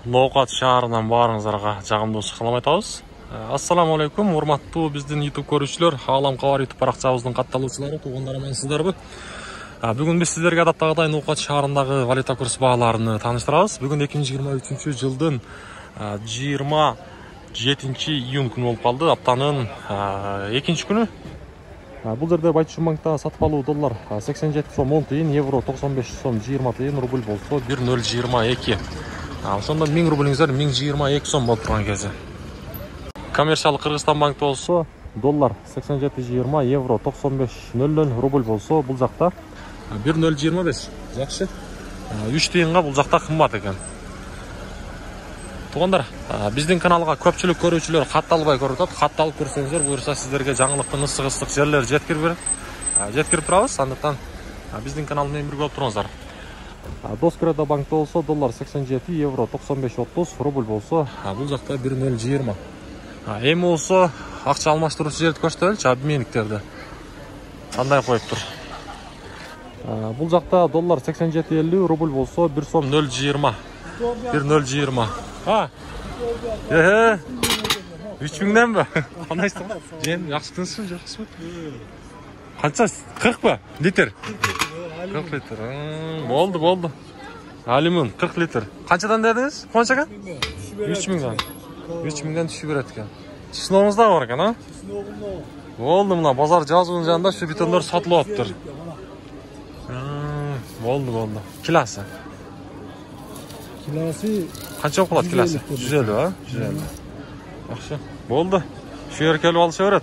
Ноокат шаарынан баарыңыздарга жагымдуу салам айтабыз. Ассаламу алейкум, урматтуу биздин YouTube көрүүчүлөр, Алам Кабар YouTube баракчабыздын катталуучулары, туугандар менсиздерби? Бүгүн биз сиздерге адаттагыдай Ноокат шаарындагы валюта курс бааларын тааныштырабыз. Бүгүн 2023-жылдын 27-июнь күнү болуп калды, аптанын 2-нчи күнү. Бул жерде Байтушун банкта сатып алуу доллар 87 сом 10 тыйын, евро 95 сом 20 тыйын, рубль болсо 1022. Ошондон 1000 рублиңиздер 1022 сом болуп турган кези. Коммерциялык Кыргызстан банкта болсо доллар 87.20, евро 95.00, рубль болсо бул жакта 1025. Жакшы. 3 тыйынга бул жакта кымбат экен. Туугандар, биздин каналга көпчүлүк көрүүчүлөр катталбай көрүп атат. Катталып көрсөңүздөр, буюрса сиздерге жаңылыктын ысык жерлер жеткирип турабыз. Андыктан биздин канал менен бирге болуп туруңуздар. Доскредо банкта болсо доллар 87, евро 95.30, рубль болсо бул жакта 1020. Эми болсо акча алмаштыруучу жерди көрсөтөлүчү, обменниктерди. Кандай коюптур? Бул жакта доллар 87.50, рубль болсо 1 сом 0.20. 1020. 3000'den mi? Anlaştın mı? Cem yakıştınız mı? Kaçacağız? 40 mı? Litre? 40 litre. Oldu. Alimun 40 litre. Kaçadan dediniz? Konçaga? 3000'den. 3000'den düşüp üretken. Çisnovumuz da var eken ha? Oldu muna. Pazar cazının yanında şu bitonlar satılıp atır. Oldu. Kilası? Kilası Kaç okulat kilası? 150 ha? 150. Yaxşı. Boldu. Şu yer kelip alışıverat.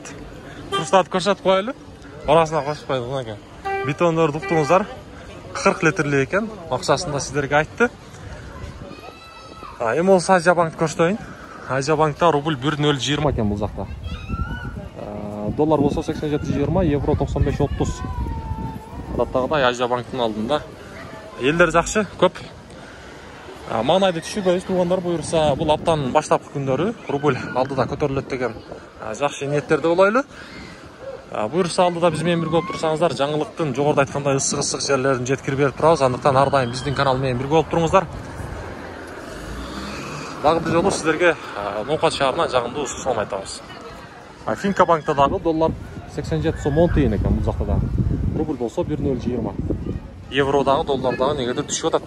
Kursatып көрсөтүп коелу. Арасына кошуп койдук мынакей. Бетондорду уктуңуздар. 40 литрлик экен. Акчасын да сиздерге айтты. Эми болсо Азия банкты көрсөтөйүн. Азия банкта рубль 1020 экен бул жакта. Доллар болсо 87.20, евро 95.30. Адаттагыдай Азия банктын алдында. Элдер жакшы, көп. Маңайды түшүрбөйбүз туугандар, буюрса бул аптанын баштапкы күндөрү рубль алдыда көтөрүлөт деген жакшы ниеттерде болойлу. Буюрса алдыда биз менен бирге болуп турсаңыздар, жаңылыктын жогоруда айткандай ысык жерлерин жеткирип берип турабыз. Андыктан ар дайым биздин канал менен бирге болуп туруңуздар. Дагы бир жолу сиздерге Ноокат шаарынан жагымдуу салам айтабыз. Финка банкта дагы доллар 87 сом 10 тыйын экен бул жакта да. Рубль болсо 1020. Евро дагы доллар дагы негедир түшүп атат.